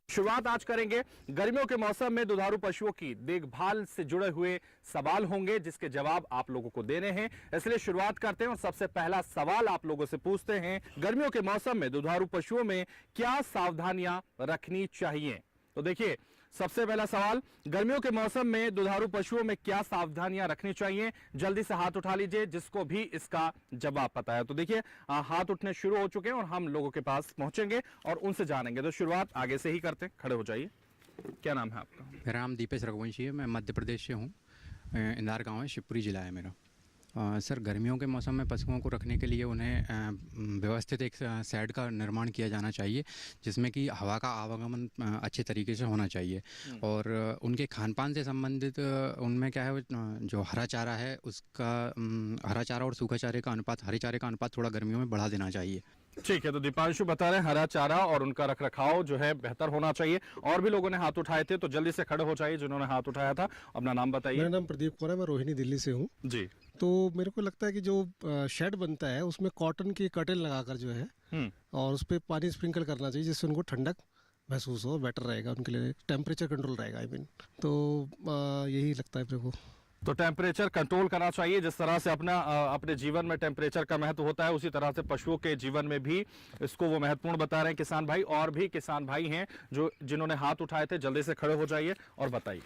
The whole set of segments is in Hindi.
शुरुआत आज करेंगे गर्मियों के मौसम में दुधारू पशुओं की देखभाल से जुड़े हुए सवाल होंगे जिसके जवाब आप लोगों को देने हैं। इसलिए शुरुआत करते हैं और सबसे पहला सवाल आप लोगों से पूछते हैं, गर्मियों के मौसम में दुधारू पशुओं में क्या सावधानियां रखनी चाहिए। तो देखिए सबसे पहला सवाल, गर्मियों के मौसम में दुधारू पशुओं में क्या सावधानियां रखनी चाहिए। जल्दी से हाथ उठा लीजिए जिसको भी इसका जवाब पता है। तो देखिए हाथ उठने शुरू हो चुके हैं और हम लोगों के पास पहुंचेंगे और उनसे जानेंगे। तो शुरुआत आगे से ही करते हैं, खड़े हो जाइए। क्या नाम है आपका? मेरा नाम दीपेश रघुवंशी है, मैं मध्य प्रदेश से हूँ। इंदार गांव है, शिवपुरी जिला है मेरा। सर, गर्मियों के मौसम में पशुओं को रखने के लिए उन्हें व्यवस्थित एक शेड का निर्माण किया जाना चाहिए जिसमें कि हवा का आवागमन अच्छे तरीके से होना चाहिए। और उनके खान पान से संबंधित उनमें क्या है, जो हरा चारा है उसका हरा चारा और सूखा चारे का अनुपात, हरे चारे का अनुपात थोड़ा गर्मियों में बढ़ा देना चाहिए। ठीक है, तो दीपांशु बता रहे हैं हरा चारा और उनका रखरखाव जो है बेहतर होना चाहिए। और भी लोगों ने हाथ उठाए थे, तो जल्दी से खड़े हो जाइए जिन्होंने हाथ उठाया था। अपना नाम बताइए। मेरा नाम प्रदीप कुमार है, मैं रोहिणी दिल्ली से हूँ जी। तो मेरे को लगता है कि जो शेड बनता है उसमें कॉटन की कर्टेन लगाकर जो है और उस पर पानी स्प्रिंकल करना चाहिए जिससे उनको ठंडक महसूस हो, बेटर रहेगा उनके लिए, टेम्परेचर कंट्रोल रहेगा। तो यही लगता है मेरे को। तो टेम्परेचर कंट्रोल करना चाहिए। जिस तरह से अपने जीवन में टेम्परेचर का महत्व होता है उसी तरह से पशुओं के जीवन में भी इसको वो महत्वपूर्ण बता रहे हैं किसान भाई। और भी किसान भाई हैं जिन्होंने हाथ उठाए थे, जल्दी से खड़े हो जाइए और बताइए।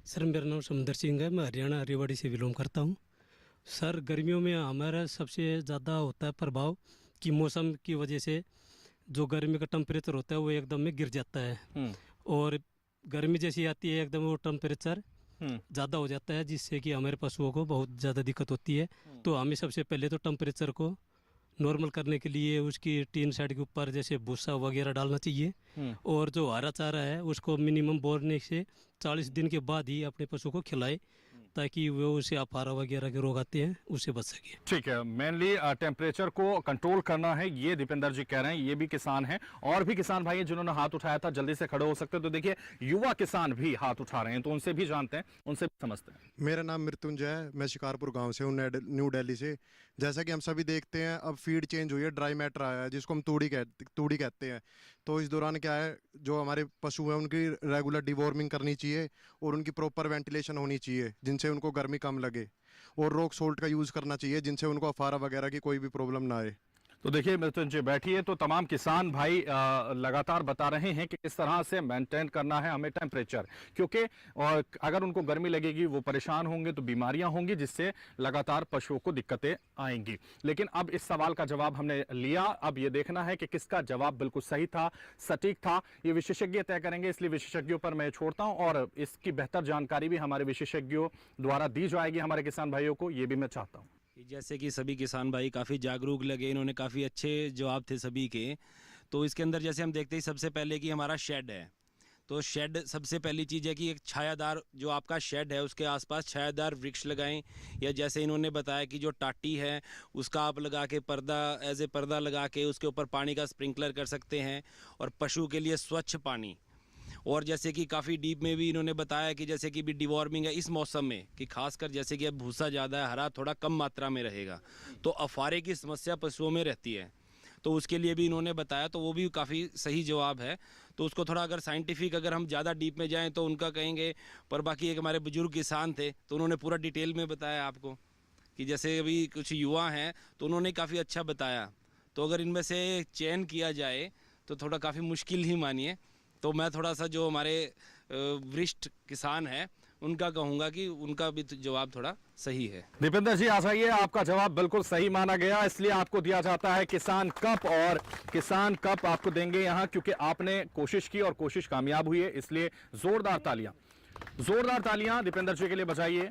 सर, मेरा नाम समुंदर सिंह है, मैं हरियाणा रेवाड़ी से बिलोंग करता हूँ। सर, गर्मियों में हमारा सबसे ज़्यादा होता है प्रभाव कि मौसम की वजह से जो गर्मी का टेम्परेचर होता है वो एकदम में गिर जाता है और गर्मी जैसी आती है एकदम वो टेम्परेचर ज़्यादा हो जाता है जिससे कि हमारे पशुओं को बहुत ज़्यादा दिक्कत होती है। तो हमें सबसे पहले तो टेम्परेचर को नॉर्मल करने के लिए उसकी टीन शेड के ऊपर जैसे भूसा वगैरह डालना चाहिए और जो हरा चारा है उसको मिनिमम बोरने से 40 दिन के बाद ही अपने पशु को खिलाए ताकि वो उसे अफारा वगैरह के रोग आते हैं उससे बच सके। ठीक है, मेनली टेम्परेचर को कंट्रोल करना है, ये दीपेंद्र जी कह रहे हैं। ये भी किसान हैं और भी किसान भाई हैं जिन्होंने हाथ उठाया था, जल्दी से खड़े हो सकते हैं। तो देखिए युवा किसान भी हाथ उठा रहे हैं, तो उनसे भी जानते हैं, उनसे भी समझते हैं। मेरा नाम मृत्युंजय है, मैं शिकारपुर गांव से हूँ, न्यू दिल्ली से। जैसा कि हम सभी देखते हैं अब फीड चेंज हुई है, ड्राई मैटर आया है जिसको हम तूड़ी कहते हैं। तो इस दौरान क्या है, जो हमारे पशु हैं उनकी रेगुलर डिवॉर्मिंग करनी चाहिए और उनकी प्रॉपर वेंटिलेशन होनी चाहिए जिनसे उनको गर्मी कम लगे, और रॉक सोल्ट का यूज़ करना चाहिए जिनसे उनको अफारा वगैरह की कोई भी प्रॉब्लम ना आए। तो देखिए मृत्युंजय बैठिए। तो तमाम किसान भाई लगातार बता रहे हैं कि किस तरह से मेंटेन करना है हमें टेम्परेचर, क्योंकि अगर उनको गर्मी लगेगी वो परेशान होंगे तो बीमारियां होंगी जिससे लगातार पशुओं को दिक्कतें आएंगी। लेकिन अब इस सवाल का जवाब हमने लिया, अब ये देखना है कि किसका जवाब बिल्कुल सही था, सटीक था, ये विशेषज्ञ तय करेंगे। इसलिए विशेषज्ञों पर मैं छोड़ता हूं और इसकी बेहतर जानकारी भी हमारे विशेषज्ञों द्वारा दी जाएगी हमारे किसान भाइयों को, ये भी मैं चाहता हूँ। जैसे कि सभी किसान भाई काफ़ी जागरूक लगे, इन्होंने काफ़ी अच्छे जवाब थे सभी के। तो इसके अंदर जैसे हम देखते हैं सबसे पहले कि हमारा शेड है, तो शेड सबसे पहली चीज़ है कि एक छायादार जो आपका शेड है उसके आसपास छायादार वृक्ष लगाएं, या जैसे इन्होंने बताया कि जो टाटी है उसका आप लगा के पर्दा एज ए पर्दा लगा के उसके ऊपर पानी का स्प्रिंकलर कर सकते हैं। और पशु के लिए स्वच्छ पानी, और जैसे कि काफ़ी डीप में भी इन्होंने बताया कि जैसे कि भी डिवॉर्मिंग है इस मौसम में कि खासकर जैसे कि अब भूसा ज़्यादा है, हरा थोड़ा कम मात्रा में रहेगा तो अफारे की समस्या पशुओं में रहती है, तो उसके लिए भी इन्होंने बताया। तो वो भी काफ़ी सही जवाब है। तो उसको थोड़ा अगर साइंटिफिक अगर हम ज़्यादा डीप में जाएँ तो उनका कहेंगे, पर बाकी एक हमारे बुजुर्ग किसान थे तो उन्होंने पूरा डिटेल में बताया आपको कि जैसे अभी कुछ युवा हैं तो उन्होंने काफ़ी अच्छा बताया। तो अगर इनमें से चयन किया जाए तो थोड़ा काफ़ी मुश्किल ही मानिए। तो मैं थोड़ा सा जो हमारे वरिष्ठ किसान हैं उनका कहूँगा कि उनका भी जवाब थोड़ा सही है। दीपेंद्र जी आ जाइए, आपका जवाब बिल्कुल सही माना गया, इसलिए आपको दिया जाता है किसान कप। और किसान कप आपको देंगे यहाँ क्योंकि आपने कोशिश की और कोशिश कामयाब हुई है, इसलिए जोरदार तालियां दीपेंद्र जी के लिए बजाइए।